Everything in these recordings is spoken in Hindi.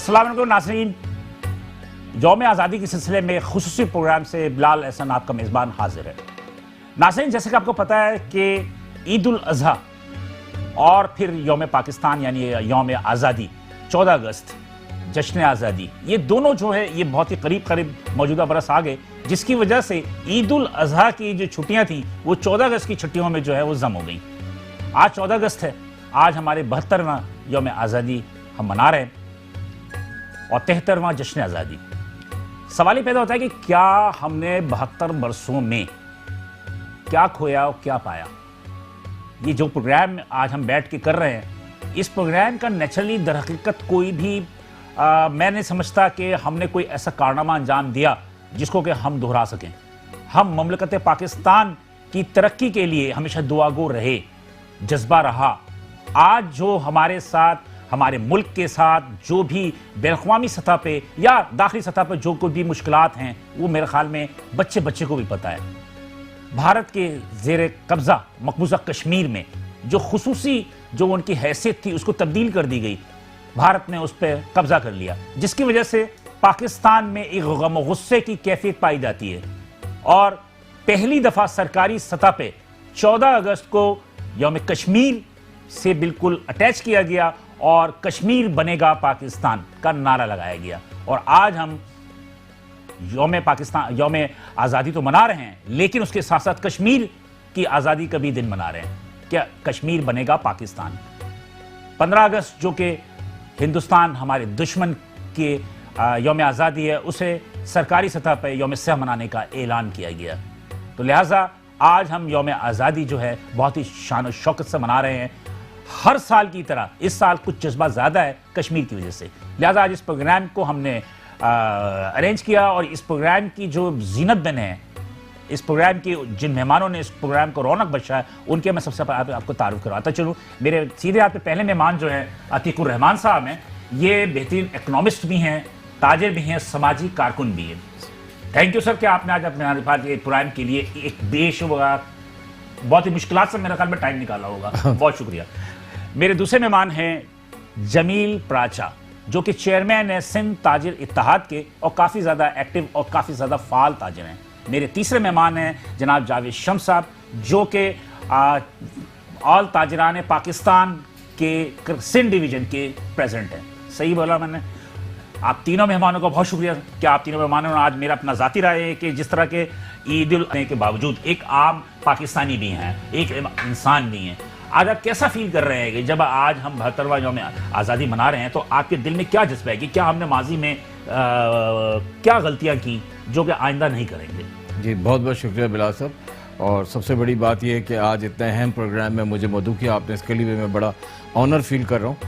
अस्सलाम वालेकुम नाज़रीन, यौम आज़ादी के सिलसिले में खुसूसी प्रोग्राम से बिलाल एहसन आपका मेज़बान हाजिर है। नाज़रीन, जैसे कि आपको पता है कि ईद उल अज़हा और फिर यौम पाकिस्तान यानी यौम आज़ादी 14 अगस्त जश्न आज़ादी, ये दोनों जो है ये बहुत ही करीब मौजूदा बरस आ गए, जिसकी वजह से ईद उल अज़हा की जो छुट्टियां थी वो 14 अगस्त की छुट्टियों में जो है वो जम हो गई। आज 14 अगस्त है, आज हमारे 72वां यौम आज़ादी हम मना रहे हैं और 73वां जश्न आज़ादी। सवाल ये पैदा होता है कि क्या हमने 72 बरसों में क्या खोया और क्या पाया। ये जो प्रोग्राम आज हम बैठ के कर रहे हैं, इस प्रोग्राम का नेचुरली दरहकीकत कोई भी मैं नहीं समझता कि हमने कोई ऐसा कारनामा अंजाम दिया जिसको कि हम दोहरा सकें। हम ममलकत पाकिस्तान की तरक्की के लिए हमेशा दुआगो रहे, जज्बा रहा। आज जो हमारे साथ, हमारे मुल्क के साथ जो भी बैनुल-अक़वामी सतह पे या दाखिली सतह पर जो कोई भी मुश्किलात हैं, वो मेरे ख्याल में बच्चे को भी पता है। भारत के ज़ेर कब्ज़ा मकबूजा कश्मीर में जो खुसूसी जो उनकी हैसियत थी उसको तब्दील कर दी गई, भारत ने उस पर कब्जा कर लिया, जिसकी वजह से पाकिस्तान में एक गम और गुस्से की कैफियत पाई जाती है। और पहली दफा सरकारी सतह पे 14 अगस्त को यौम कश्मीर से बिल्कुल अटैच किया गया और कश्मीर बनेगा पाकिस्तान का नारा लगाया गया। और आज हम यौम आज़ादी तो मना रहे हैं, लेकिन उसके साथ साथ कश्मीर की आज़ादी का भी दिन मना रहे हैं। क्या कश्मीर बनेगा पाकिस्तान। 15 अगस्त जो कि हिंदुस्तान हमारे दुश्मन के यौम आज़ादी है, उसे सरकारी सतह पर यौम सह मनाने का ऐलान किया गया। तो लिहाजा आज हम यौम आज़ादी जो है बहुत ही शान और शौकत से मना रहे हैं। हर साल की तरह इस साल कुछ जज्बा ज़्यादा है कश्मीर की वजह से, लिहाजा आज इस प्रोग्राम को हमने अरेंज किया। और इस प्रोग्राम की जो जीनत बने हैं, इस प्रोग्राम की जिन मेहमानों ने इस प्रोग्राम को रौनक बख्शा है, उनके मैं सबसे पहले आपको तारुफ करवाता चलूँ। मेरे सीधे हाथ पे पहले मेहमान जो हैं अतीकुर रहमान साहब हैं। ये बेहतरीन इकनॉमिस्ट भी हैं, ताजिर भी हैं, समाजी कारकुन भी हैं। थैंक यू सर कि आपने आज अपने प्रोग्राम के लिए एक बेशुमार बहुत ही मुश्किलात से मेरे ख्याल में टाइम निकाला होगा, बहुत शुक्रिया। मेरे दूसरे मेहमान हैं जमील प्राचा, जो कि चेयरमैन है सिंध ताजिर इत्तेहाद के और काफ़ी ज़्यादा एक्टिव और काफ़ी ज़्यादा फ़ाल ताजिर हैं। मेरे तीसरे मेहमान हैं जनाब जावेद शम्स साहब, जो कि ऑल ताजिरान पाकिस्तान के सिंध डिवीज़न के प्रेसिडेंट हैं। सही बोला मैंने? आप तीनों मेहमानों का बहुत शुक्रिया कि आप तीनों मेहमानों ने आज मेरा अपना ज़ाती राय है कि जिस तरह के ईद उल अज़हा के बावजूद एक आम पाकिस्तानी भी हैं, एक इंसान भी हैं। आज आप कैसा फील कर रहे हैं कि जब आज हम 72वां यौम आज़ादी मना रहे हैं, तो आपके दिल में क्या जज्बा है कि क्या हमने माजी में क्या गलतियां की जो कि आइंदा नहीं करेंगे? जी, बहुत बहुत शुक्रिया बिलाल साहब। और सबसे बड़ी बात यह है कि आज इतने अहम प्रोग्राम में मुझे मदऊ किया आपने, इसके लिए मैं बड़ा ऑनर फील कर रहा हूँ।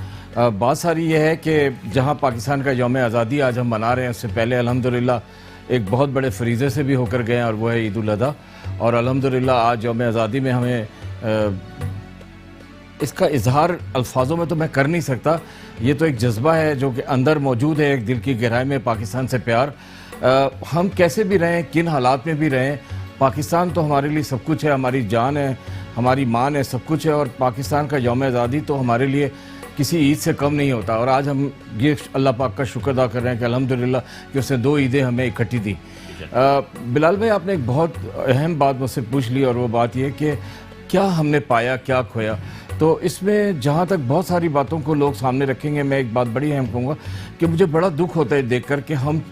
बात सारी यह है कि जहाँ पाकिस्तान का यौम आज़ादी आज हम मना रहे हैं, उससे पहले अल्हम्दुलिल्लाह एक बहुत बड़े फरीज़े से भी होकर गए हैं, और वो है ईद उल अज़हा। और अल्हम्दुलिल्लाह आज यौम आज़ादी में हमें इसका इजहार अल्फाजों में तो मैं कर नहीं सकता। ये तो एक जज्बा है जो कि अंदर मौजूद है, एक दिल की गहराई में पाकिस्तान से प्यार। हम कैसे भी रहें, किन हालात में भी रहें, पाकिस्तान तो हमारे लिए सब कुछ है, हमारी जान है, हमारी मान है, सब कुछ है। और पाकिस्तान का यौम आज़ादी तो हमारे लिए किसी ईद से कम नहीं होता। और आज हम ये अल्लाह पाक का शुक्र अदा कर रहे हैं कि अल्हम्दुलिल्लाह कि उसने 2 ईदें हमें इकट्ठी दी। बिलाल भाई, आपने एक बहुत अहम बात मुझसे पूछ ली, और वो बात यह कि क्या हमने पाया, क्या खोया। तो इसमें जहाँ तक बहुत सारी बातों को लोग सामने रखेंगे, मैं एक बात बड़ी अहम कहूँगा कि मुझे बड़ा दुख होता है देखकर कि हम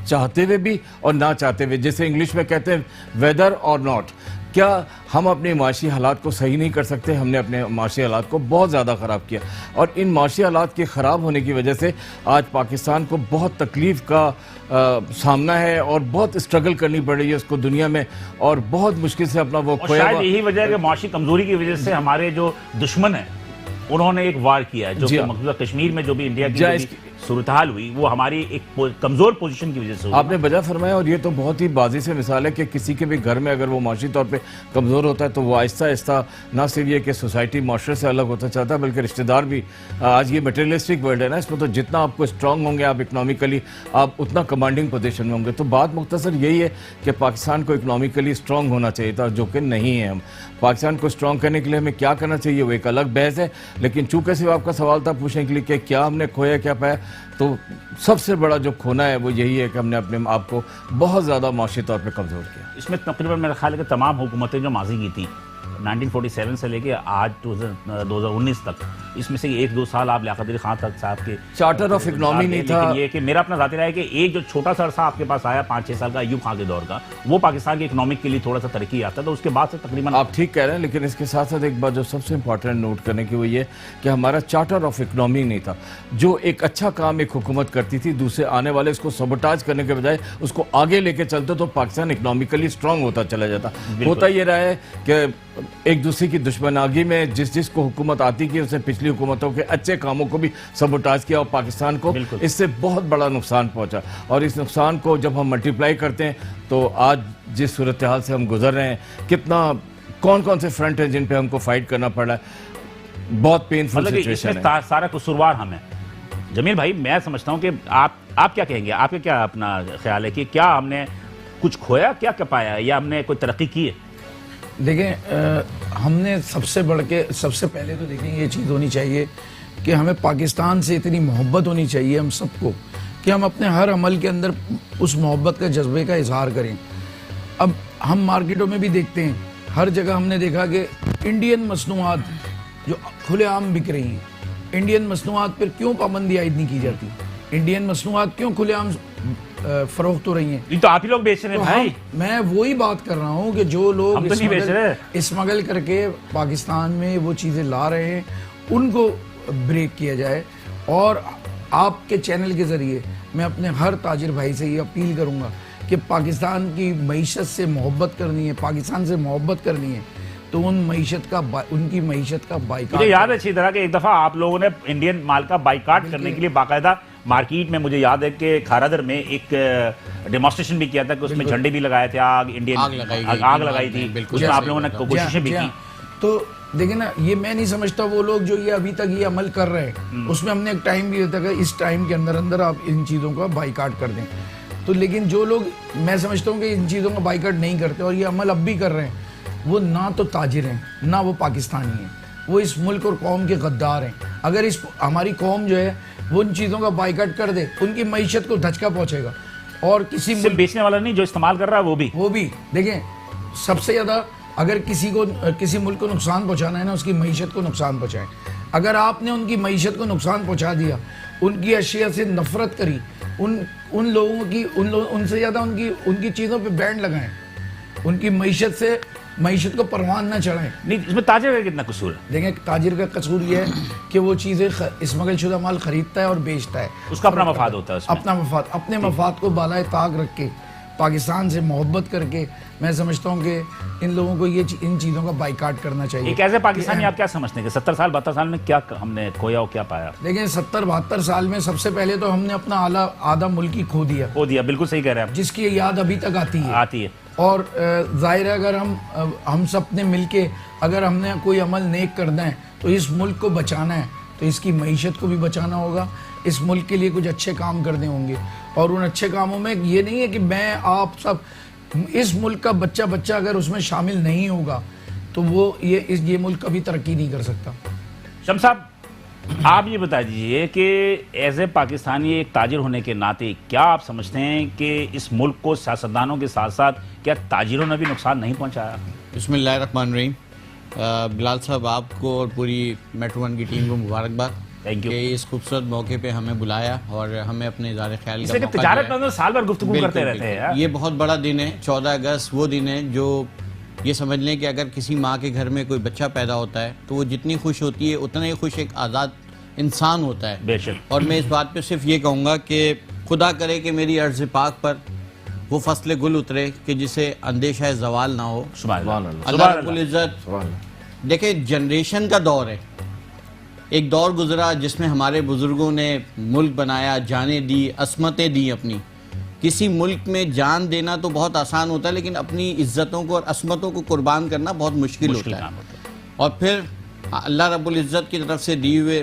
चाहते हुए भी और ना चाहते हुए, जैसे इंग्लिश में कहते हैं वेदर और नॉट, क्या हम अपने माशी हालात को सही नहीं कर सकते। हमने अपने माशी हालात को बहुत ज़्यादा ख़राब किया, और इन माशी हालात के ख़राब होने की वजह से आज पाकिस्तान को बहुत तकलीफ़ का सामना है और बहुत स्ट्रगल करनी पड़ रही है उसको दुनिया में, और बहुत मुश्किल से अपना वो खोया। शायद यही वजह है कि माशी कमज़ोरी की वजह से हमारे जो दुश्मन है उन्होंने एक वार किया है, जो कि मकबूजा कश्मीर में जो भी इंडिया की सूरत हाल हुई, वो हमारी एक कमज़ोर पोजीशन की वजह से हुई। आपने वजह फरमाया, और ये तो बहुत ही बाजी से मिसाल है कि किसी के भी घर में अगर वो माशी तौर पे कमज़ोर होता है, तो वो आहिस्ता आहिस्ता ना सिर्फ ये कि सोसाइटी माशरे से अलग होता चाहता है, बल्कि रिश्तेदार भी। आज ये मटेरियलिस्टिक वर्ल्ड है ना, इसमें तो जितना आपको स्ट्रॉन्ग होंगे आप इकनॉमिकली, आप उतना कमांडिंग पोजीशन में होंगे। तो बात मुख्तसर यही है कि पाकिस्तान को इकनॉमिकली स्ट्रॉन्ग होना चाहिए था, जो कि नहीं है। हम पाकिस्तान को स्ट्रॉन्ग करने के लिए हमें क्या करना चाहिए वो एक अलग बहस है, लेकिन चूँकि सिर्फ आपका सवाल था पूछने के लिए कि क्या हमने खोया क्या पाया, तो सबसे बड़ा जो खोना है वो यही है कि हमने अपने आप को बहुत ज़्यादा माशी तौर पर कमज़ोर किया। इसमें तकरीबन मेरा ख्याल है कि तमाम हुकूमतें जो माजी की थी 1947 से लेके आज 2019 तक, इसमें से 1-2 साल आप लियाकत अली खान तक साहब के चार्टर ऑफ इकनॉमी नहीं था। लेकिन ये कि मेरा अपना ज़ाती राय है कि एक जो छोटा सा अरसा आपके पास आया 5-6 साल का अय्यूब खान के दौर का, वो पाकिस्तान की इकनॉमिक के लिए थोड़ा सा तरक्की आता था, उसके बाद से तकरीबन आप ठीक कह रहे हैं, लेकिन इसके साथ साथ एक बात जो सबसे इंपॉर्टेंट नोट करने की वो ये कि हमारा चार्टर ऑफ इकनॉमी नहीं था। जो एक अच्छा काम एक हुकूमत करती थी, दूसरे आने वाले इसको सबोटाज करने के बजाय उसको आगे लेके चलते तो पाकिस्तान इकोनॉमिकली स्ट्रांग होता चला जाता। होता ये रहा है कि एक दूसरे की दुश्मनागी में जिसको हुकूमत आती की उसने पिछली हुकूमतों के अच्छे कामों को भी सबोटाज किया और पाकिस्तान को इससे बहुत बड़ा नुकसान पहुंचा। और इस नुकसान को जब हम मल्टीप्लाई करते हैं तो आज जिस सूरत हाल से हम गुजर रहे हैं, कितना कौन कौन से फ्रंट हैं जिन पे हमको फाइट करना पड़ रहा है, बहुत पेनफुल सिचुएशन है। सारा कसूरवार हमें। जमील भाई, मैं समझता हूँ कि आप क्या कहेंगे, आपका क्या अपना ख्याल है कि क्या हमने कुछ खोया, क्या पाया, या हमने कोई तरक्की की है? देखें, हमने सबसे पहले तो देखें ये चीज़ होनी चाहिए कि हमें पाकिस्तान से इतनी मोहब्बत होनी चाहिए हम सबको कि हम अपने हर अमल के अंदर उस मोहब्बत का जज्बे का इजहार करें। अब हम मार्केटों में भी देखते हैं, हर जगह हमने देखा कि इंडियन मसनूआत जो खुलेआम बिक रही हैं, इंडियन मसनूआत पर क्यों पाबंदी आयद नहीं की जाती, इंडियन मसनूआत क्यों खुलेआम फरोख्त हो रही हैं? ये तो आप ही लोग बेच रहे हैं भाई। मैं वही बात कर रहा हूँ कि जो लोग तो स्मगल करके पाकिस्तान में वो चीज़ें ला रहे हैं उनको ब्रेक किया जाए। और आपके चैनल के ज़रिए मैं अपने हर ताजिर भाई से ये अपील करूँगा कि पाकिस्तान की मईशत से मोहब्बत करनी है, पाकिस्तान से मोहब्बत करनी है तो उनकी मईशत का बाइकाट। मुझे याद है अच्छी तरह कि एक दफ़ा आप लोगों ने इंडियन माल का बाइकाट करने के लिए बाकायदा मार्केट में, मुझे याद है कि खारादर में एक डेमोन्स्ट्रेशन भी किया था कि उसमें झंडे भी लगाए थे, आग लगाई थी, उसमें आप लोगों ने कोशिशें भी की। तो देखिए ना, ये मैं नहीं समझता वो लोग जो ये अभी तक ये अमल कर रहे हैं, उसमें हमने एक टाइम भी दिया था कि इस टाइम के अंदर अंदर आप इन चीज़ों का बाइकाट कर दें। तो लेकिन जो लोग, मैं समझता हूँ कि इन चीज़ों का बाइकाट नहीं करते और ये अमल अब भी कर रहे हैं, वो ना तो ताजिर हैं, ना वो पाकिस्तानी हैं, वो इस मुल्क और कौम के गद्दार हैं। अगर हमारी कौम जो है वो उन चीज़ों का बाइकाट कर दे, उनकी मईशत को धचका पहुंचेगा। और किसी सिर्फ बेचने वाला नहीं, जो इस्तेमाल कर रहा है वो भी देखें, सबसे ज़्यादा अगर किसी मुल्क को नुकसान पहुंचाना है ना, उसकी मईशत को नुकसान पहुंचाएं। अगर आपने उनकी मईशत को नुकसान पहुंचा दिया, उनकी अशिया से नफरत करी, उन लोगों की उनसे ज़्यादा उनकी चीज़ों पे बैन लगाएं, उनकी मईशत को परवान ना चढ़ाएं। नहीं, इसमें ताजिर का कितना कसूर है? देखें, ताजिर का कसूर ये है कि वो चीज़ें स्मगल शुदा माल खरीदता है और बेचता है, उसका अपना मफाद होता है, अपना मफाद, अपने मफाद को बालाए ताक रख के, पाकिस्तान से मोहब्बत करके, मैं समझता हूँ कि इन लोगों को इन चीज़ों का बाइकाट करना चाहिए। एक ऐसे पाकिस्तानी आप क्या समझते हैं कि 70-72 साल में क्या हमने खोया और क्या पाया? देखिए, 70-72 साल में सबसे पहले तो हमने अपना आधा मुल्क ही खो दिया। बिल्कुल सही कह रहे हैं आप, जिसकी याद अभी तक आती है। और जाहिर है अगर हम सब ने मिलके अगर हमने कोई अमल नेक करना है तो इस मुल्क को बचाना है, तो इसकी मईशत को भी बचाना होगा, इस मुल्क के लिए कुछ अच्छे काम करने होंगे। और उन अच्छे कामों में ये नहीं है कि मैं आप सब, इस मुल्क का बच्चा अगर उसमें शामिल नहीं होगा तो वो ये मुल्क कभी तरक्की नहीं कर सकता। शम्स साहब, आप ये बता दीजिए कि एज ए पाकिस्तानी एक ताजिर होने के नाते क्या आप समझते हैं कि इस मुल्क को सियासतदानों के साथ साथ क्या ताजिरों ने भी नुकसान नहीं पहुंचाया? बिस्मिल्लाहिर्रहमानिर्रहीम। बिलाल साहब, आपको और पूरी मेट्रो वन की टीम को मुबारकबाद थैंक यू कि इस खूबसूरत मौके पे हमें बुलाया और हमें अपने इज़हार ख्याल का मौका तिजारत में साल भर गुफ्तगू करते रहते हैं। ये बहुत बड़ा दिन है। 14 अगस्त वो दिन है जो ये समझ लें कि अगर किसी माँ के घर में कोई बच्चा पैदा होता है तो वो जितनी खुश होती है उतना ही खुश एक आज़ाद इंसान होता है। बेशक। और मैं इस बात पे सिर्फ ये कहूँगा कि खुदा करे कि मेरी अर्ज़ पाक पर वो फसल गुल उतरे कि जिसे अंदेशा ज़वाल ना हो। अल्लाह रब्बुल इज़्ज़त। देखिए, जनरेशन का दौर है, एक दौर गुजरा जिसमें हमारे बुजुर्गों ने मुल्क बनाया, जानें दी, असमतें दी अपनी। किसी मुल्क में जान देना तो बहुत आसान होता है, लेकिन अपनी इज्जतों को और असमतों को कुर्बान करना बहुत मुश्किल होता है। और फिर अल्लाह रब्बुल इज़्ज़त की तरफ से दिए हुए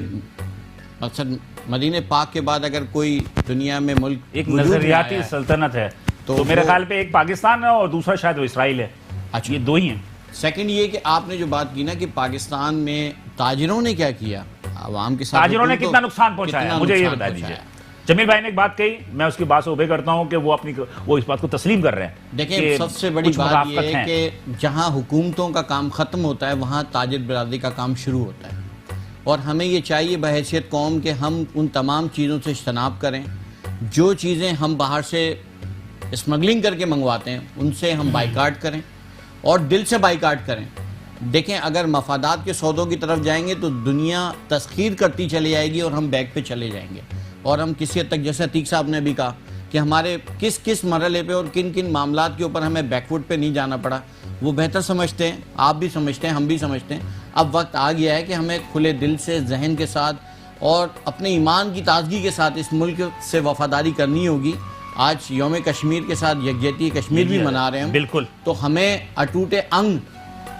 मकसद मदीने पाक के बाद अगर कोई दुनिया में मुल्क एक नजरियाती सल्तनत है तो मेरे ख्याल पे एक पाकिस्तान है और दूसरा शायद वो इसराइल है। अच्छा, ये दो ही हैं। सेकंड ये कि आपने जो बात की ना कि पाकिस्तान में ताजिरों ने क्या किया, आवाम के साथ ताजिरों ने कितना नुकसान पहुंचाया, मुझे ये बता दीजिए। जमील भाई ने एक बात कही, मैं उसकी बात से उबे करता हूं कि वो इस बात को तस्लीम कर रहे हैं। देखिए सबसे बड़ी बात यह है कि जहां हुकूमतों का काम खत्म होता है वहां ताजिर बिरादरी का काम शुरू होता है, और हमें ये चाहिए बहैसियत कौम के हम उन तमाम चीज़ों से इज्तनाब करें। जो चीज़ें हम बाहर से स्मगलिंग करके मंगवाते हैं उनसे हम बाइकाट करें और दिल से बाइकाट करें। देखें अगर मफादात के सौदों की तरफ जाएंगे तो दुनिया तस्खीर करती चली जाएगी और हम बैक पे चले जाएंगे, और हम किसी हद तक, जैसे अतीक साहब ने भी कहा कि हमारे किस किस मरहले पे और किन किन मामलात के ऊपर हमें बैकफुट पे नहीं जाना पड़ा, वो बेहतर समझते हैं, आप भी समझते हैं, हम भी समझते हैं। अब वक्त आ गया है कि हमें खुले दिल से, जहन के साथ और अपने ईमान की ताजगी के साथ इस मुल्क से वफादारी करनी होगी। आज यौम कश्मीर के साथ यकजहती कश्मीर भी मना रहे हैं, बिल्कुल, तो हमें अटूटे अंग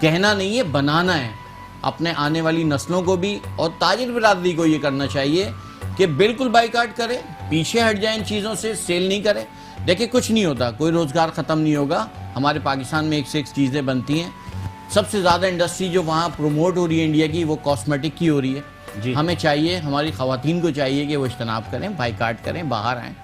कहना नहीं है, बनाना है। अपने आने वाली नस्लों को भी और ताजिर बिरादरी को ये करना चाहिए कि बिल्कुल बाइकाट करें, पीछे हट जाएं इन चीज़ों से, सेल नहीं करें। देखिए कुछ नहीं होता, कोई रोज़गार ख़त्म नहीं होगा। हमारे पाकिस्तान में एक से एक चीज़ें बनती हैं। सबसे ज़्यादा इंडस्ट्री जो वहाँ प्रमोट हो रही है इंडिया की, वो कॉस्मेटिक की हो रही है। हमें चाहिए, हमारी ख़वातीन को चाहिए कि वो इज्तनाब करें, बाइकाट करें, बाहर आएँ,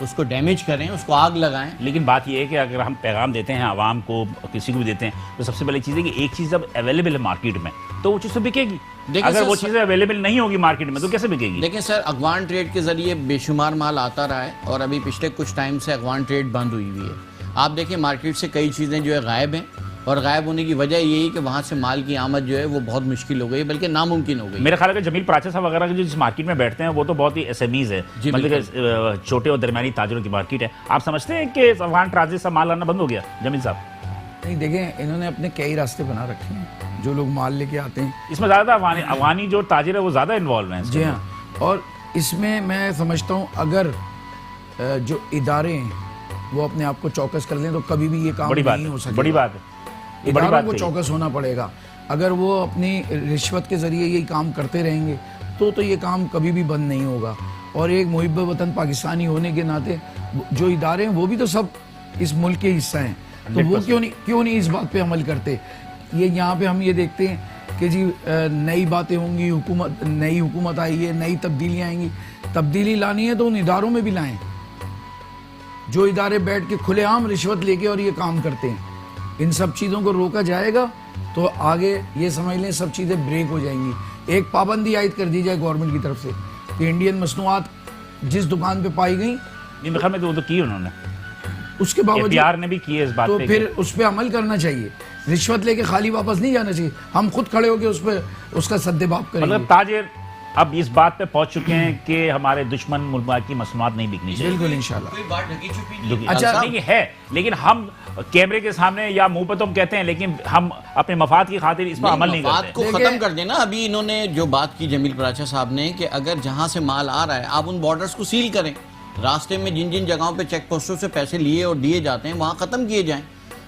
उसको डैमेज करें, उसको आग लगाएं। लेकिन बात यह है कि अगर हम पैगाम देते हैं आवाम को, किसी को भी देते हैं, तो सबसे पहली चीज़ है कि एक चीज़ जब अवेलेबल है मार्केट में तो वो चीज़ तो बिकेगी। अगर वो चीज़ें अवेलेबल नहीं होगी मार्केट में तो कैसे बिकेगी? देखिए सर, अफगान ट्रेड के जरिए बेशुमार माल आता रहा है और अभी पिछले कुछ टाइम से अफगान ट्रेड बंद हुई हुई है। आप देखिए मार्केट से कई चीज़ें जो है गायब हैं, और गायब होने की वजह यही कि वहाँ से माल की आमद जो है वो बहुत मुश्किल हो गई, बल्कि नामुमकिन हो गई। मेरे ख्याल है जमील प्राचा साहब वगैरह जो जिस मार्केट में बैठते हैं वो तो बहुत ही एसएमईज है, मतलब छोटे और दरमियानी ताजरों की मार्केट है। आप समझते हैं कि अफगान ट्रांजिट से माल आना बंद हो गया? जमील साहब नहीं, देखें इन्होंने अपने कई रास्ते बना रखे हैं, जो लोग माल लेके आते हैं इसमें ज़्यादा अफगानी जो ताजिर है वो ज़्यादा इन्वॉल्व हैं। जी हाँ, और इसमें मैं समझता हूँ अगर जो इदारे हैं वो अपने आप को चौकस कर लें तो कभी भी ये काम नहीं हो सकता। बड़ी बात है, इदारों को चौकस होना पड़ेगा। अगर वो अपनी रिश्वत के ज़रिए यही काम करते रहेंगे तो ये काम कभी भी बंद नहीं होगा। और एक मुहिब वतन पाकिस्तानी होने के नाते जो इदारे हैं वो भी तो सब इस मुल्क के हिस्सा हैं, तो वो क्यों नहीं इस बात पे अमल करते? ये यहाँ पे हम ये देखते हैं कि जी नई बातें होंगी, नई हुकूमत आई है, नई तब्दीलियाँ आएंगी। तब्दीली लानी है तो उन इदारों में भी लाएँ जो इदारे बैठ के खुलेआम रिश्वत लेके और ये काम करते हैं। इन सब चीज़ों को रोका जाएगा तो आगे ये समझ लें सब चीज़ें ब्रेक हो जाएंगी। एक पाबंदी आयद कर दी जाए गवर्नमेंट की तरफ से कि इंडियन मसनूआत जिस दुकान पे पाई गई, तो की उन्होंने, उसके बावजूद ने भी की है इस बात तो पे, फिर उस पर अमल करना चाहिए। रिश्वत लेके खाली वापस नहीं जाना चाहिए, हम खुद खड़े होकर उस पर उसका सद्देबाब करेंगे। मतलब ताजिर अब इस बात पे पहुंच चुके हैं कि हमारे दुश्मन मुल्क की मसनूआत नहीं बिकनी चाहिए। बिल्कुल इंशाल्लाह। कोई बात ढकी छुपी नहीं। अच्छा नहीं है, लेकिन हम कैमरे के सामने या मुंह पे तो हम कहते हैं, लेकिन हम अपने मफाद की खातिर इस पर अमल नहीं करते। बात को खत्म कर देना। अभी इन्होंने जो बात की जमील प्राचा साहब ने कि अगर जहां से माल आ रहा है आप उन बॉर्डर्स को सील करें, रास्ते में जिन जिन जगहों पे चेक पोस्टों से पैसे लिए और दिए जाते हैं वहां खत्म किए जाएं,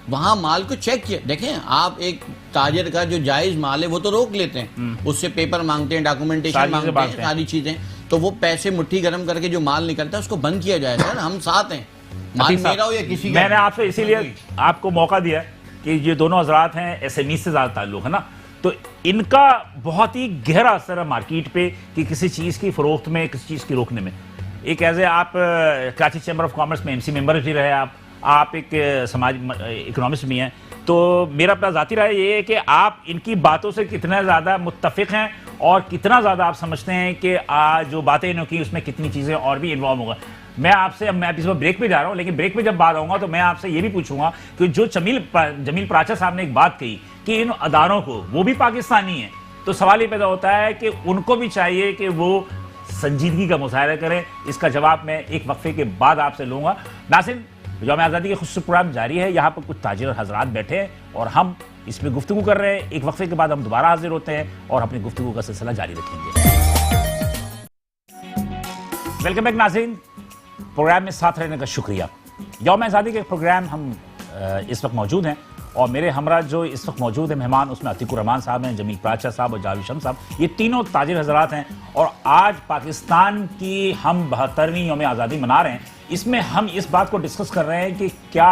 वहां माल को चेक किया। देखें आप एक ताजिर का जो जायज माल है वो तो रोक लेते हैं, उससे पेपर मांगते हैं, डॉक्यूमेंटेशन मांगते हैं, सारी चीजें, तो वो पैसे मुट्ठी गर्म करके जो माल निकलता है उसको बंद किया जाए। सर हम साथ हैं, माल मेरा हो या किसी का। मैंने आपसे इसीलिए आपको मौका दिया कि ये दोनों हजरात हैं, एसएमई से ज्यादा ताल्लुक है ना, तो इनका बहुत ही गहरा असर है मार्केट पे कि किसी चीज की फरोख्त में, किसी चीज की रोकने में। एक एज ए आप कराची चैम्बर ऑफ कॉमर्स में एमसी मेंबर भी रहे, आप एक समाज इकोनॉमिस्ट भी हैं, तो मेरा अपना ज़ाती राय ये है कि आप इनकी बातों से कितना ज़्यादा मुत्तफिक हैं और कितना ज़्यादा आप समझते हैं कि आज जो बातें इन्होंने की उसमें कितनी चीज़ें और भी इन्वॉल्व होगा। मैं इस बार ब्रेक पे जा रहा हूँ, लेकिन ब्रेक पे जब बात आऊँगा तो मैं आपसे ये भी पूछूंगा कि जो जमील प्राचा साहब ने एक बात कही कि इन अदारों को, वो भी पाकिस्तानी हैं, तो सवाल ये पैदा होता है कि उनको भी चाहिए कि वो संजीदगी का मुशाहिदा करें। इसका जवाब मैं एक वक्फे के बाद आपसे लूँगा। नाज़रीन, यौम आज़ादी के खुसूसी प्रोग्राम जारी है, यहाँ पर कुछ ताजिर हजरात बैठे हैं और हम इस पर गुफ्तगू कर रहे हैं। एक वक्फे के बाद हम दोबारा हाजिर होते हैं और अपनी गुफ्तगू का सिलसिला जारी रखेंगे। वेलकम बैक नाज़रीन, प्रोग्राम में साथ रहने का शुक्रिया। यौम आज़ादी के प्रोग्राम हम इस वक्त मौजूद हैं और मेरे हमरा जो इस वक्त मौजूद हैं मेहमान, उसमें अतीकुर रहमान साहब हैं, जमील प्राचा साहब और जावेद शम्स साहब, ये तीनों ताजिर हजरात हैं और आज पाकिस्तान की हम 72वीं यौम आज़ादी मना रहे हैं। इसमें हम इस बात को डिस्कस कर रहे हैं कि क्या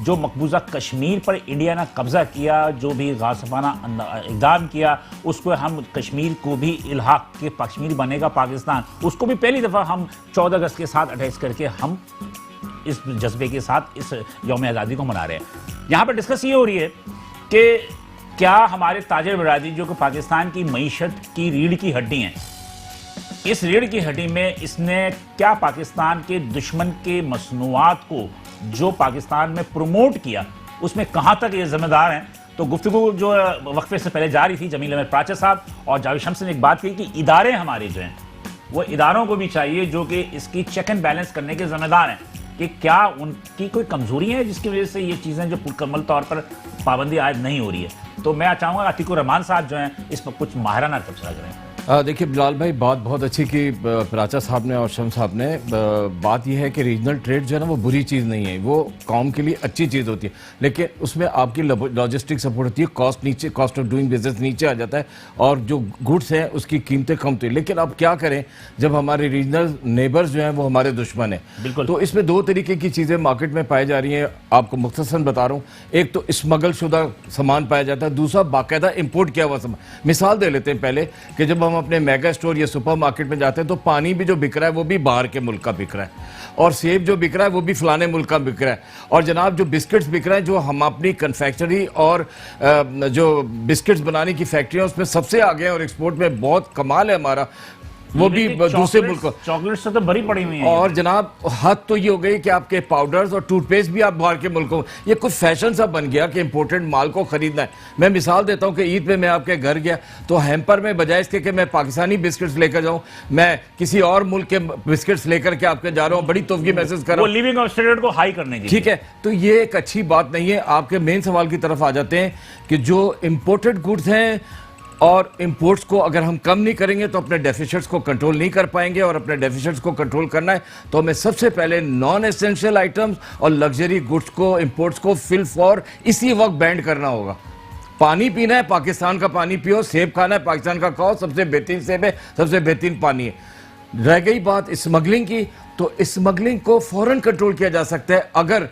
जो मकबूजा कश्मीर पर इंडिया ने कब्जा किया, जो भी गासिबाना इक़दाम किया, उसको हम कश्मीर को भी इल्हाक के कश्मीर बनेगा पाकिस्तान, उसको भी पहली दफ़ा हम 14 अगस्त के साथ अटैच करके हम इस जज्बे के साथ इस यौम आज़ादी को मना रहे हैं। यहाँ पर डिस्कस ये हो रही है कि क्या हमारे ताजिर बरादरी जो कि पाकिस्तान की मईशत की रीढ़ की हड्डी हैं, इस रीढ़ की हड्डी में इसने क्या पाकिस्तान के दुश्मन के मसनूआत को जो पाकिस्तान में प्रमोट किया, उसमें कहाँ तक ये जिम्मेदार हैं? तो गुफ्तगू जो वक्फे से पहले जारी थी, जमील अहमद प्राचा साहब और जावेद शम्स ने एक बात कही कि इदारे हमारे जो हैं वो इदारों को भी चाहिए जो कि इसकी चेक एंड बैलेंस करने के जिम्मेदार हैं, कि क्या उनकी कोई कमजोरी है जिसकी वजह से ये चीज़ें जो मुकम्मल तौर पर पाबंदी आयद नहीं हो रही है। तो मैं चाहूँगा अतीकुर रहमान साहब जो हैं इस पर कुछ माहिराना तबसरा करें। देखिए बिलाल भाई, बात बहुत अच्छी की प्राचा साहब ने और शम्स साहब ने। बात यह है कि रीजनल ट्रेड जो है ना वो बुरी चीज़ नहीं है, वो कौम के लिए अच्छी चीज़ होती है, लेकिन उसमें आपकी लॉजिस्टिक सपोर्ट होती है, कॉस्ट ऑफ डूइंग बिजनेस नीचे आ जाता है और जो गुड्स हैं उसकी कीमतें कम होती है। लेकिन अब क्या करें जब हमारे रीजनल नेबर्स जो हैं वो हमारे दुश्मन हैं। बिल्कुल। तो इसमें दो तरीके की चीज़ें मार्केट में पाई जा रही हैं, आपको मुख्तसरन बता रहा हूँ। एक तो स्मगल शुदा सामान पाया जाता है, दूसरा बाकायदा इम्पोर्ट किया हुआ सामान। मिसाल दे लेते हैं पहले कि जब हम अपने मेगा स्टोर या सुपर मार्केट में जाते हैं तो पानी भी जो बिक रहा है वो भी बाहर के मुल्क का बिक रहा है, और सेब जो बिक रहा है वो भी फलाने मुल्क का बिक रहा है, और जनाब जो बिस्किट्स बिक रहे हैं जो हम अपनी कन्फेक्शनरी और जो बिस्किट्स बनाने की फैक्ट्रियां उसमें सबसे आगे हैं और एक्सपोर्ट में बहुत कमाल है हमारा, वो भी दूसरे मुल्क। चॉकलेट से तो बड़ी पड़ी हुई है। और जनाब हद तो ये हो गई कि आपके पाउडर्स और टूथपेस्ट भी आप बाहर के मुल्कों, ये कुछ फैशन सा बन गया कि इंपोर्टेड माल को खरीदना है। मैं मिसाल देता हूं कि ईद पे मैं आपके घर गया तो हैम्पर में बजाय इसके कि मैं पाकिस्तानी बिस्किट्स लेकर जाऊं, मैं किसी और मुल्क के बिस्किट्स लेकर के आपके जा रहा हूं, बड़ी तोहफी महसूस कर रहा हूं, लिविंग ऑफ स्टैंडर्ड को हाई करने की। ठीक है, तो ये एक अच्छी बात नहीं है। आपके मेन सवाल की तरफ आ जाते हैं कि जो इंपोर्टेड गुड्स हैं और इंपोर्ट्स को अगर हम कम नहीं करेंगे तो अपने डेफिसिट्स को कंट्रोल नहीं कर पाएंगे, और अपने डेफिसिट्स को कंट्रोल करना है तो हमें सबसे पहले नॉन एसेंशियल आइटम्स और लग्जरी गुड्स को, इंपोर्ट्स को फिल फॉर इसी वक्त बैंड करना होगा। पानी पीना है पाकिस्तान का पानी पियो, सेब खाना है पाकिस्तान का खाओ, सबसे बेहतरीन सेब है, सबसे बेहतरीन पानी है। रह गई बात स्मगलिंग की, तो स्मगलिंग को फौरन कंट्रोल किया जा सकता है अगर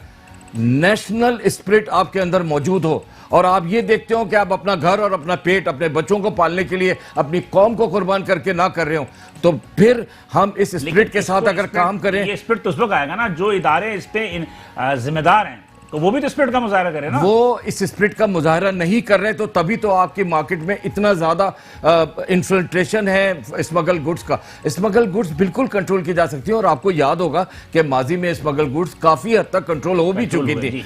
नेशनल स्पिरिट आपके अंदर मौजूद हो और आप ये देखते हो कि आप अपना घर और अपना पेट, अपने बच्चों को पालने के लिए अपनी कौम को कुर्बान करके ना कर रहे हो, तो फिर हम इस स्पिरिट के साथ अगर काम करें। ये स्पिरिट तो उस वक्त आएगा ना जो इदारे इस पे जिम्मेदार हैं, तो वो भी तो स्पिरिट का मुजाहरा करें ना। वो इस स्पिरिट का मुजाहरा नहीं कर रहे तो तभी तो आपकी मार्केट में इतना ज्यादा इन्फिल्ट्रेशन है स्मगल गुड्स का। स्मगल गुड्स बिल्कुल कंट्रोल की जा सकती है, और आपको याद होगा कि माजी में स्मगल गुड्स काफी हद तक कंट्रोल हो भी चुकी थी।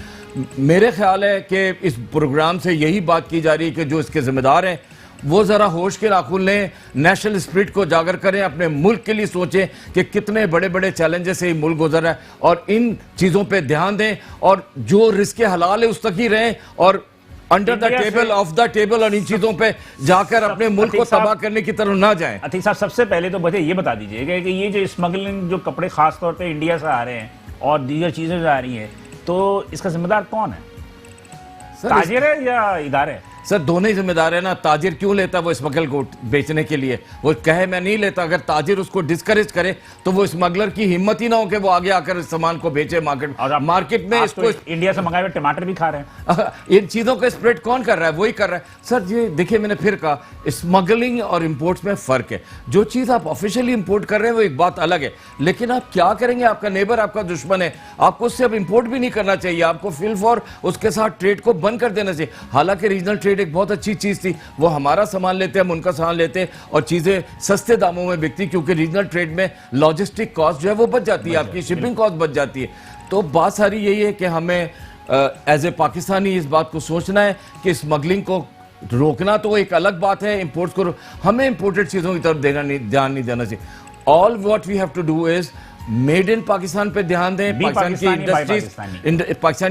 मेरे ख्याल है कि इस प्रोग्राम से यही बात की जा रही है कि जो इसके जिम्मेदार हैं वो जरा होश के नाखून लें, नेशनल स्पिरिट को जागर करें, अपने मुल्क के लिए सोचें कि कितने बड़े बड़े चैलेंजेस से ये मुल्क गुजर रहा है, और इन चीजों पे ध्यान दें, और जो रिस्क हलाल है उस तक ही रहें, और under the table, of the table, और इन चीजों पे जाकर अपने मुल्क को तबाह करने की तरफ ना जाएं। अतीक साहब, सबसे पहले तो मुझे ये बता दीजिएगा कि ये जो स्मगलिंग जो कपड़े खास तौर पे इंडिया से आ रहे हैं और दीगर चीजें जो आ रही हैं, तो इसका जिम्मेदार कौन है? ताजिर है या इदारे? सर दोनों ही जिम्मेदार है ना। ताजिर क्यों लेता वो स्मगल को बेचने के लिए, वो कहे मैं नहीं लेता, अगर ताजिर उसको डिस्करेज करे तो वो स्मगलर की हिम्मत ही ना हो कि वो आगे आकर इस सामान को बेचे मार्केट में। इसको इंडिया से मंगाए हुए टमाटर भी खा रहे हैं। इन चीजों का स्प्रेड कौन कर रहा है? वही कर रहा है। सर ये देखिए, मैंने फिर कहा स्मगलिंग और इंपोर्ट्स में फर्क है। जो चीज आप ऑफिशियली इंपोर्ट कर रहे हैं वो एक बात अलग है, लेकिन आप क्या करेंगे? आपका नेबर आपका दुश्मन है, आपको उससे अब इंपोर्ट भी नहीं करना चाहिए, आपको फिल फॉर उसके साथ ट्रेड को बंद कर देना चाहिए। हालांकि रीजनल ट्रेड एक बहुत अच्छी चीज थी, वो हमारा सामान लेते हम उनका सामान लेते और चीजें सस्ते दामों में बिकती, क्योंकि रीजनल ट्रेड में लॉजिस्टिक कॉस्ट जो है वो बच जाती है, आपकी शिपिंग कॉस्ट बच जाती है। तो बात सारी यही है कि हमें एज ए पाकिस्तानी इस बात को सोचना है कि स्मगलिंग को रोकना तो एक अलग बात है, इंपोर्ट्स को हमें इंपोर्टेड चीजों की तरफ ध्यान नहीं देना चाहिए। All what we have to do is made in Pakistan पे ध्यान दें, पाकिस्तान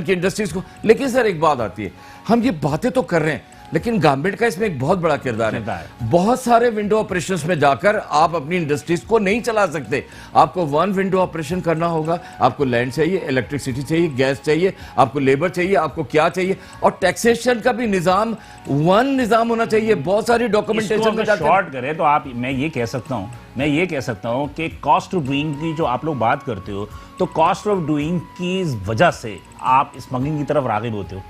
की इंडस्ट्रीज को। लेकिन सर एक बात आती है, हम ये बातें तो कर रहे हैं, लेकिन गवर्नमेंट का इसमें एक बहुत बड़ा किरदार है। बहुत सारे विंडो ऑपरेशंस में जाकर आप अपनी इंडस्ट्रीज को नहीं चला सकते। आपको वन विंडो ऑपरेशन करना होगा। आपको लैंड चाहिए, इलेक्ट्रिसिटी चाहिए, गैस चाहिए, आपको लेबर चाहिए, आपको क्या चाहिए, और टैक्सेशन का भी निजाम वन निजाम होना चाहिए। बहुत सारी डॉक्यूमेंटेशन में शॉर्ट करें तो आप मैं ये कह सकता हूं कि कॉस्ट ऑफ डूइंग की जो आप लोग बात करते हो, तो कॉस्ट ऑफ डूइंग की वजह से आप स्मगलिंग की तरफ रागिब होते हो।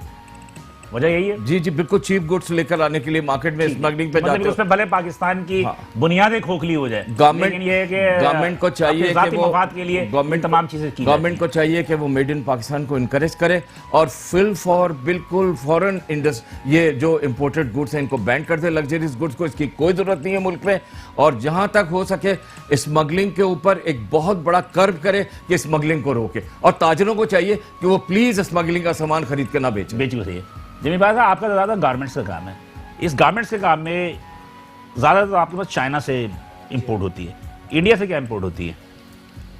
वजह यही है। जी जी बिल्कुल, चीप गुड्स लेकर आने के लिए मार्केट में स्मगलिंग पे जाते हैं। उसमें भले पाकिस्तान की बुनियादें खोखली हो जाए, गवर्नमेंट को चाहिए कि वो मफाद के लिए तमाम चीजें की गवर्नमेंट को चाहिए कि वो मेड इन पाकिस्तान को इनकरेज करे और फिल फॉर बिल्कुल फॉरेन इंडस्ट्री, ये जो इंपोर्टेड गुड्स हैं इनको बैन कर दे, लग्जरीज गुड्स को, इसकी कोई जरूरत नहीं है मुल्क में। और जहां तक हो सके स्मगलिंग के ऊपर एक बहुत बड़ा कर्व करे कि स्मगलिंग को रोके, और ताजरों को चाहिए कि वो प्लीज स्मगलिंग का सामान खरीद के ना बेचे। जमीन भाई साहब, आपका ज़्यादा गारमेंट्स का काम है। इस गारमेंट्स के काम में ज़्यादा तो आपके पास चाइना से इंपोर्ट होती है, इंडिया से क्या इंपोर्ट होती है?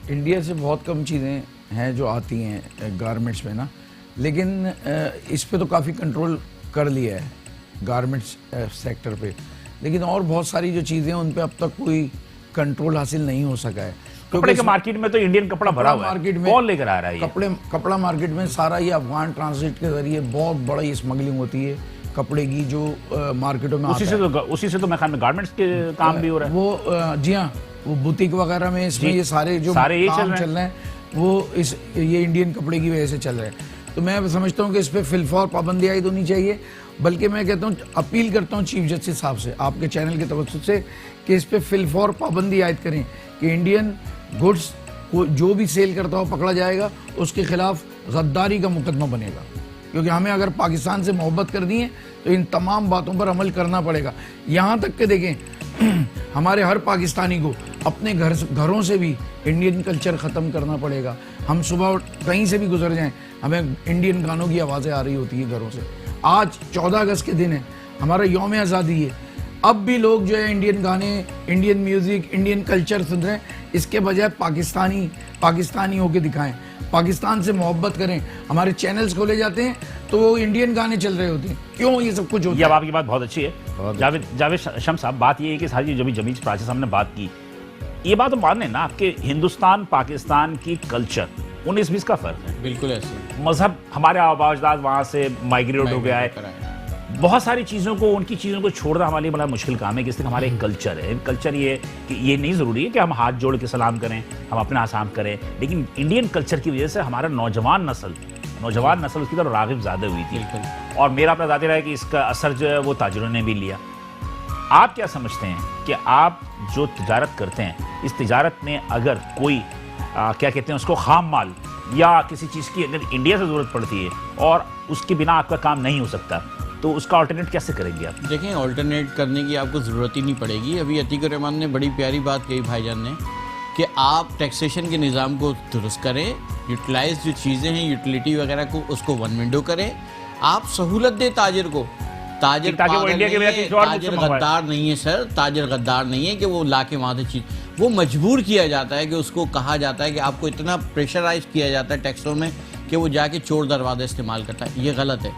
इंडिया से बहुत कम चीज़ें हैं जो आती हैं गारमेंट्स में ना, लेकिन इस पे तो काफ़ी कंट्रोल कर लिया है गारमेंट्स सेक्टर पे, लेकिन और बहुत सारी जो चीज़ें हैं उन पे अब तक कोई कंट्रोल हासिल नहीं हो सका है। कपड़े के मार्केट में तो इंडियन कपड़ा भरा हुआ है, मार्केट में कौन लेकर आ रहा है? कपड़ा मार्केट में सारा ये अफगान ट्रांजिट के जरिए बहुत बड़ी स्मगलिंग होती है कपड़े की, जो मार्केटों में उसी से तो मैं ख्याल में गारमेंट्स के काम भी हो रहा है। वो जी हाँ, वो बुटीक वगैरह में इसमें ये सारे जो काम चल रहे हैं वो ये इंडियन कपड़े की वजह से चल रहे हैं। तो मैं समझता हूँ कि इस पर फिलफौर पाबंदी आयद होनी चाहिए। बल्कि मैं कहता हूँ, अपील करता हूँ चीफ जस्टिस साहब से, आपके चैनल के तवज्जुह से, कि इस पर फिलफौर पाबंदी आयद करें कि इंडियन गुड्स को जो भी सेल करता हो पकड़ा जाएगा, उसके खिलाफ गद्दारी का मुकदमा बनेगा। क्योंकि हमें अगर पाकिस्तान से मोहब्बत करनी है तो इन तमाम बातों पर अमल करना पड़ेगा। यहाँ तक कि देखें हमारे हर पाकिस्तानी को अपने घरों से भी इंडियन कल्चर ख़त्म करना पड़ेगा। हम सुबह कहीं से भी गुजर जाएं, हमें इंडियन गानों की आवाज़ें आ रही होती हैं घरों से। आज 14 अगस्त के दिन है, हमारा यौम आज़ादी है, अब भी लोग जो है इंडियन गाने, इंडियन म्यूज़िक, इंडियन कल्चर सुन रहे हैं। इसके बजाय पाकिस्तानी होके दिखाएं, पाकिस्तान से मोहब्बत करें। हमारे चैनल्स खोले जाते हैं तो वो इंडियन गाने चल रहे होते हैं, क्यों ये सब कुछ होता है? ये आपकी बात बहुत अच्छी है जावेद शम्स साहब। बात ये है कि सारी जो भी जमीन प्राची साहब ने बात की, ये बात तो मान लें ना, आपके हिंदुस्तान पाकिस्तान की कल्चर 19-20 का फर्क है। बिल्कुल ऐसे मजहब, हमारे आबाजदाद वहाँ से माइग्रेट हो गया है, बहुत सारी चीज़ों को, उनकी चीज़ों को छोड़ना हमारे लिए बड़ा मुश्किल काम है। किस तरह हमारे एक कल्चर है, कल्चर ये कि ये नहीं ज़रूरी है कि हम हाथ जोड़ के सलाम करें, हम अपना आसाम करें, लेकिन इंडियन कल्चर की वजह से हमारा नौजवान नस्ल उसकी तरफ राग़िब ज़्यादा हुई थी। और मेरा अपना ज़ाती रहा है कि इसका असर जो है वो ताजरों ने भी लिया। आप क्या समझते हैं कि आप जो तिजारत करते हैं, इस तिजारत में अगर कोई क्या कहते हैं उसको, खाम माल या किसी चीज़ की अगर इंडिया से ज़रूरत पड़ती है और उसके बिना आपका काम नहीं हो सकता, तो उसका ऑल्टरनेट कैसे करेंगे आप? देखें, ऑल्टरनेट करने की आपको ज़रूरत ही नहीं पड़ेगी। अभी अतीक रहमान ने बड़ी प्यारी बात कही भाईजान ने, कि आप टैक्सेशन के निज़ाम को दुरुस्त करें, यूटिलाइज जो चीज़ें हैं यूटिलिटी वगैरह को, उसको वन विंडो करें। आप सहूलत दें ताजर को। ताजर गद्दार नहीं है सर, ताजर गद्दार नहीं है कि वो ला के वहाँ से चीज़, वो मजबूर किया जाता है कि उसको कहा जाता है कि आपको इतना प्रेशराइज किया जाता है टैक्सों में कि वो जाके चोर दरवाजा इस्तेमाल करता है। ये गलत है,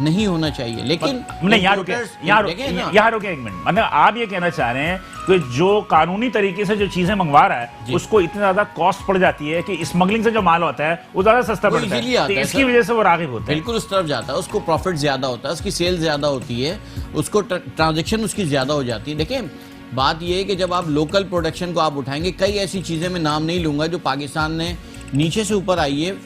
नहीं होना चाहिए। लेकिन यहाँ रुके एक मिनट, मतलब आप ये कहना चाह रहे हैं कि जो कानूनी तरीके से जो चीजें मंगवा रहा है उसको इतनी ज्यादा कॉस्ट पड़ जाती है कि स्मगलिंग से जो माल होता है वो ज्यादा सस्ता पड़ता है, तो इसकी वजह से वो राग़िब होता है। बिल्कुल उस तरफ जाता है, उसको प्रॉफिट ज्यादा होता है, उसकी सेल ज्यादा होती है, उसको ट्रांजेक्शन उसकी ज्यादा हो जाती है। देखिए, बात यह है कि जब आप लोकल प्रोडक्शन को आप उठाएंगे, कई ऐसी चीजें मैं नाम नहीं लूंगा जो पाकिस्तान ने नीचे से ऊपर आई है।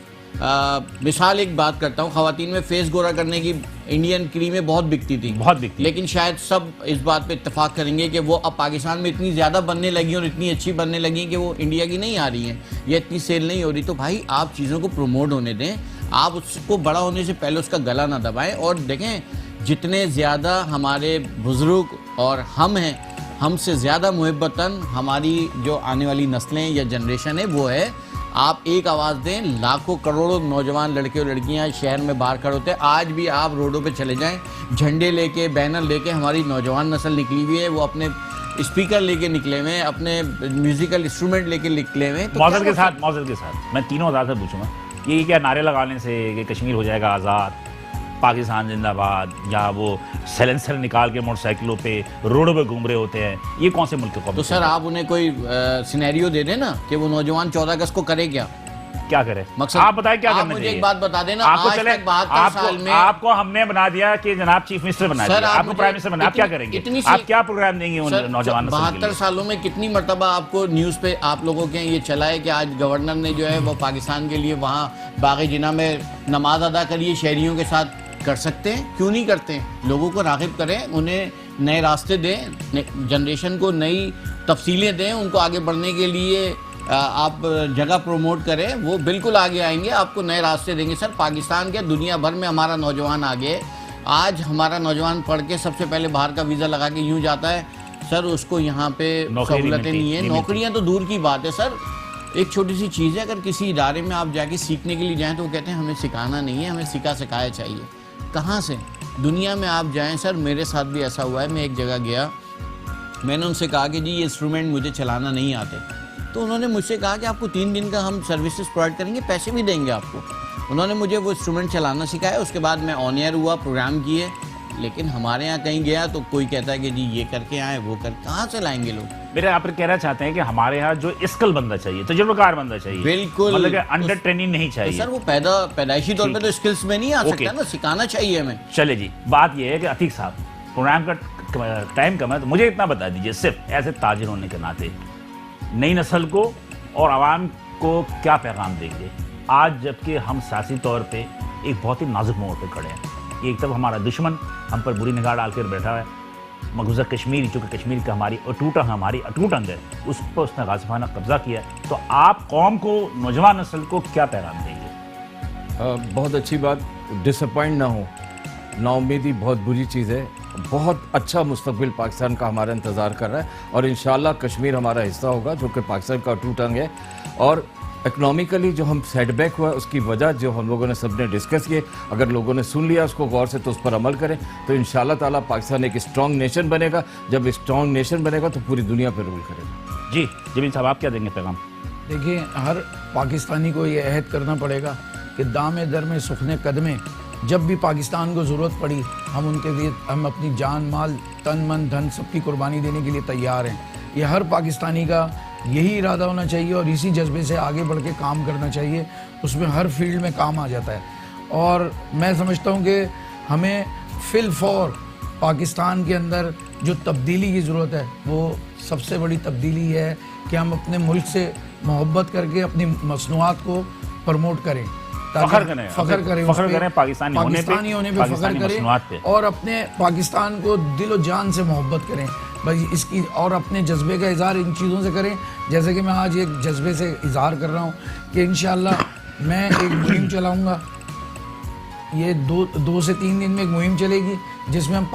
मिसाल एक बात करता हूँ, ख़वातीन में फेस गोरा करने की इंडियन क्रीमें बहुत बिकती थी, लेकिन शायद सब इस बात पे इत्तेफाक करेंगे कि वो अब पाकिस्तान में इतनी ज़्यादा बनने लगी और इतनी अच्छी बनने लगी कि वो इंडिया की नहीं आ रही हैं या इतनी सेल नहीं हो रही। तो भाई आप चीज़ों को प्रमोट होने दें, आप उसको बड़ा होने से पहले उसका गला ना दबाएं। और देखें, जितने ज़्यादा हमारे बुज़ुर्ग और हम हैं, हमसे ज़्यादा मुहब्बतन हमारी जो आने वाली नस्लें या जनरेशन है वो है। आप एक आवाज़ दें, लाखों करोड़ों नौजवान लड़के और लड़कियां शहर में बाहर खड़े होते हैं। आज भी आप रोडों पे चले जाएं, झंडे लेके, बैनर लेके हमारी नौजवान नस्ल निकली हुई है, वो अपने स्पीकर लेके निकले हुए, अपने म्यूजिकल इंस्ट्रूमेंट लेके निकले हुए। तो मौजूद के साथ मैं तीनों आज़ाद से पूछूंगा, ये क्या नारे लगाने से कि कश्मीर हो जाएगा आज़ाद, पाकिस्तान जिंदाबाद या वो साइलेंसर निकाल के मोटरसाइकिलों पे रोडों पे घूम रहे होते हैं, ये कौन से मुल्क को? तो सर आप उन्हें कोई सिनेरियो दे देना कि वो नौजवान 14 अगस्त को करे क्या करे? मकसद आप बताएं क्या करना मुझे चाहिए? एक बात बता देना, आपको आज चले तक 72 साल में आपको हमने बना दिया कि जनाब चीफ मिनिस्टर बना दिया, आपको प्राइम मिनिस्टर बना, आप क्या करेंगे? आप क्या प्रोग्राम देंगे उन नौजवान? 72 सालों में कितनी मरतबा आपको न्यूज़ पे आप लोगों के ये चला है कि आज गवर्नर ने जो है वो पाकिस्तान के लिए वहाँ बाग़ जिना में नमाज अदा करिए, शहरियों के साथ कर सकते हैं, क्यों नहीं करते हैं? लोगों को राग़िब करें, उन्हें नए रास्ते दें, जनरेशन को नई तफसीलें दें, उनको आगे बढ़ने के लिए आप जगह प्रमोट करें, वो बिल्कुल आगे आएंगे, आपको नए रास्ते देंगे। सर पाकिस्तान के दुनिया भर में हमारा नौजवान आगे है। आज हमारा नौजवान पढ़ के सबसे पहले बाहर का वीज़ा लगा के यूँ जाता है सर, उसको यहाँ पे सहूलतें नहीं है, नौकरियाँ तो दूर की बात है। सर एक छोटी सी चीज़ है, अगर किसी इदारे में आप जाके सीखने के लिए जाएँ तो वो कहते हैं हमें सिखाना नहीं है, हमें सिखाया चाहिए। कहाँ से दुनिया में आप जाएँ? सर मेरे साथ भी ऐसा हुआ है, मैं एक जगह गया, मैंने उनसे कहा कि जी ये इंस्ट्रूमेंट मुझे चलाना नहीं आते, तो उन्होंने मुझसे कहा कि आपको 3 दिन का हम सर्विसेज प्रोवाइड करेंगे, पैसे भी देंगे आपको। उन्होंने मुझे वो इंस्ट्रूमेंट चलाना सिखाया, उसके बाद मैं ऑन एयर हुआ, प्रोग्राम किए। लेकिन हमारे यहाँ कहीं गया तो कोई कहता है कि जी ये करके आए, वो कर, कहाँ से लाएंगे लोग? मेरे आप कहना चाहते हैं कि हमारे यहाँ जो स्किल बंदा चाहिए, तजुर्बेकार बंदा चाहिए, बिल्कुल, मतलब कि अंडर ट्रेनिंग नहीं चाहिए। तो सर वो पैदाइशी तौर पे तो स्किल्स में नहीं आ सकता ना, सिखाना चाहिए हमें। चले जी, बात ये है कि अतीक साहब, प्रोग्राम का टाइम कम है, तो मुझे इतना बता दीजिए सिर्फ ऐसे ताजिर होने के नाते नई नस्ल को और आवाम को क्या पैगाम देंगे आज, जबकि हम सियासी तौर पे एक बहुत ही नाजुक मोड़ पे खड़े हैं। एक तरफ हमारा दुश्मन हम पर बुरी निगाह डाल कर बैठा है, मकबूजा कश्मीर, चूँकि कश्मीर का हमारी अटूट अंग है, उस पर उसने गाजिबाना कब्जा किया है। तो आप कौम को, नौजवान नस्ल को क्या पैगाम देंगे? बहुत अच्छी बात, डिसअपॉइंट ना हो, नाउमीदी बहुत बुरी चीज़ है। बहुत अच्छा मुस्तकबिल पाकिस्तान का हमारा इंतज़ार कर रहा है और इंशाल्लाह कश्मीर हमारा हिस्सा होगा, जो कि पाकिस्तान का अटूट अंग है। और इकनॉमिकली जो हम सेटबैक हुआ उसकी वजह जो हम लोगों ने सबने डिस्कस किए, अगर लोगों ने सुन लिया उसको गौर से तो उस पर अमल करें तो इंशाल्लाह ताला पाकिस्तान एक स्ट्रॉन्ग नेशन बनेगा। जब स्ट्रॉन्ग नेशन बनेगा तो पूरी दुनिया पर रूल करेगा। जी जमीन साहब, आप क्या देंगे पैगाम? देखिए, हर पाकिस्तानी को ये अहद करना पड़ेगा कि दामे दर में सुखने कदमे, जब भी पाकिस्तान को ज़रूरत पड़ी हम उनके लिए, हम अपनी जान माल तन मन धन सबकी कुर्बानी देने के लिए तैयार हैं। ये हर पाकिस्तानी का यही इरादा होना चाहिए और इसी जज्बे से आगे बढ़ के काम करना चाहिए, उसमें हर फील्ड में काम आ जाता है। और मैं समझता हूँ कि हमें फिल फॉर पाकिस्तान के अंदर जो तब्दीली की ज़रूरत है, वो सबसे बड़ी तब्दीली है कि हम अपने मुल्क से मोहब्बत करके अपनी मसनूआत को प्रमोट करें, फखर करें पाकिस्तानी होने पे फखर करें और अपने पाकिस्तान को दिलो जान से मोहब्बत करें भाई इसकी, और अपने जज्बे का इजहार इन चीज़ों से करें। जैसे कि मैं आज एक जज्बे से इजहार कर रहा हूँ कि इंशाअल्लाह मैं एक मुहिम चलाऊँगा, ये 2 से 3 दिन में एक मुहिम चलेगी जिसमें हम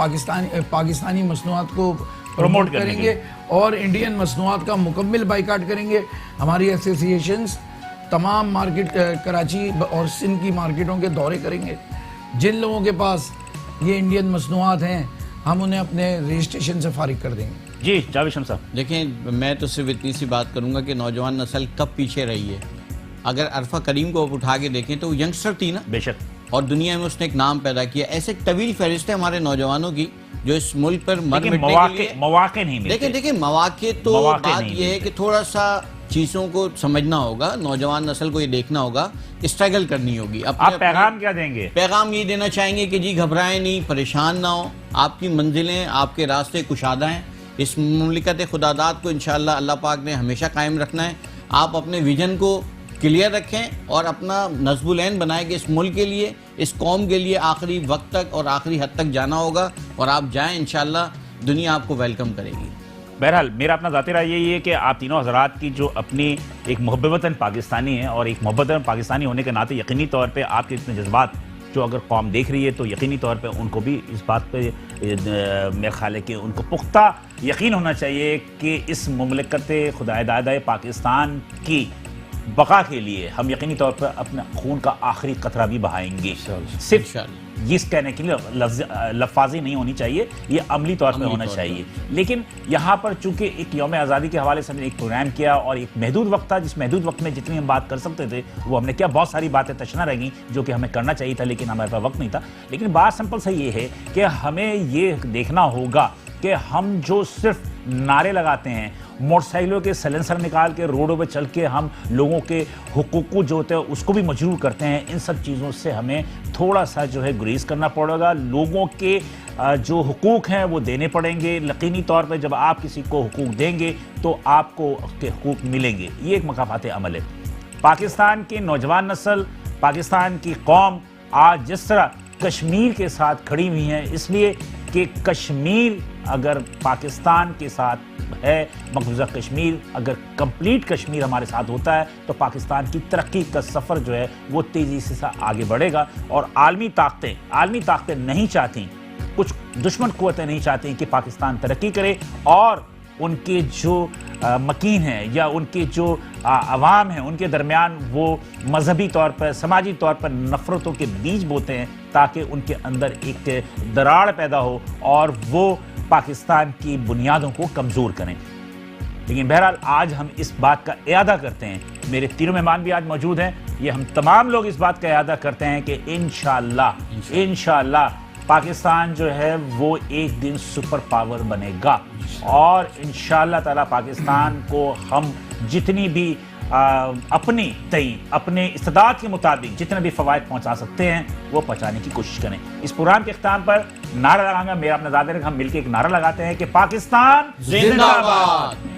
पाकिस्तानी मसनूआत को प्रमोट करेंगे और इंडियन मसनूआत का मुकम्मल बाइकाट करेंगे। हमारी एसोसिएशंस तमाम मार्केट, कराची और सिंध की मार्केटों के दौरे करेंगे। जिन लोगों के पास ये इंडियन मसनूआत हैं हम उन्हें अपने रजिस्ट्रेशन से फारिग कर देंगे। जी जावेद शम्स साहब, देखें मैं तो सिर्फ इतनी सी बात करूंगा कि नौजवान नस्ल कब पीछे रही है। अगर अरफा करीम को उठा के देखें तो वो यंगस्टर थी ना, बेशक, और दुनिया में उसने एक नाम पैदा किया। ऐसे एक तवील फहरिस्त है हमारे नौजवानों की जो इस मुल्क पर मर मिटने के लिए मौके नहीं मिलते। देखिए मौके तो बात यह है कि थोड़ा सा चीज़ों को समझना होगा, नौजवान नस्ल को ये देखना होगा, स्ट्रगल करनी होगी। आप पैगाम क्या देंगे? पैगाम ये देना चाहेंगे कि जी घबराएं नहीं, परेशान ना हो, आपकी मंजिलें, आपके रास्ते कुशादा हैं। इस मुमलिकत खुदादात को इंशाअल्लाह अल्लाह पाक ने हमेशा कायम रखना है। आप अपने विजन को क्लियर रखें और अपना नज़्बुल ऐन बनाएं कि इस मुल्क के लिए, इस कौम के लिए आखिरी वक्त तक और आखिरी हद तक जाना होगा, और आप जाएं, इंशाअल्लाह दुनिया आपको वेलकम करेगी। बहरहाल मेरा अपना ज़ाती राय यही है कि आप तीनों हज़रात की जो अपनी एक मुहब्बतन पाकिस्तानी है और एक मुहब्बतन पाकिस्तानी होने के नाते यकीनी तौर पे आपके इतने जज्बात जो अगर कौम देख रही है तो यकीनी तौर पे उनको भी इस बात पे मेरा ख्याल है कि उनको पुख्ता यकीन होना चाहिए कि इस मुमलिकत खुदादादा पाकिस्तान की बका के लिए हम यकीनी तौर पर अपना खून का आखिरी कतरा भी बहाएंगे। सिर्फ ये कहने के लिए लफ्ज़ी नहीं होनी चाहिए, ये अमली तौर पर होना चाहिए। लेकिन यहाँ पर चूंकि एक यौम आज़ादी के हवाले से हमने एक प्रोग्राम किया और एक महदूद वक्त था, जिस महदूद वक्त में जितनी हम बात कर सकते थे वो हमने किया। बहुत सारी बातें तशना रह गई जो कि हमें करना चाहिए था, लेकिन हमारे पास वक्त नहीं था। लेकिन बात सिंपल सा ये है कि हमें ये देखना होगा कि हम जो सिर्फ नारे लगाते हैं, मोटरसाइकिलों के साइलेंसर निकाल के रोडों पे चल के हम लोगों के हुकूक जो होते हैं उसको भी मजरूर करते हैं, इन सब चीज़ों से हमें थोड़ा सा जो है गुरेज करना पड़ेगा। लोगों के जो हुकूक हैं वो देने पड़ेंगे। यकीनी तौर पे जब आप किसी को हुकूक देंगे तो आपको उसके हुकूक मिलेंगे। ये एक मकाफात अमल है। पाकिस्तान की नौजवान नस्ल, पाकिस्तान की कौम आज जिस तरह कश्मीर के साथ खड़ी हुई है, इसलिए कि कश्मीर अगर पाकिस्तान के साथ है, मकबूजा कश्मीर अगर कंप्लीट कश्मीर हमारे साथ होता है तो पाकिस्तान की तरक्की का सफ़र जो है वो तेज़ी से आगे बढ़ेगा। और आलमी ताकतें नहीं चाहती, कुछ दुश्मन क़ुव्वतें नहीं चाहती कि पाकिस्तान तरक्की करे और उनके जो मकीन हैं या उनके जो अवाम हैं उनके दरमियान वो मजहबी तौर पर, समाजी तौर पर नफ़रतों के बीज बोते हैं ताकि उनके अंदर एक दरार पैदा हो और वो पाकिस्तान की बुनियादों को कमज़ोर करें। लेकिन बहरहाल आज हम इस बात का इरादा करते हैं, मेरे तीनों मेहमान भी आज मौजूद हैं, ये हम तमाम लोग इस बात का इरादा करते हैं कि इंशाअल्लाह पाकिस्तान जो है वो एक दिन सुपर पावर बनेगा और इंशाअल्लाह ताला पाकिस्तान को हम जितनी भी अपने इस्तेदाद के मुताबिक जितने भी फ़वाइद पहुंचा सकते हैं वो पहुंचाने की कोशिश करें। इस प्रोग्राम के इख्तिताम पर नारा लगाऊंगा, मेरा अपना ज़ादर हम मिलकर एक नारा लगाते हैं कि पाकिस्तान जिंदाबाद।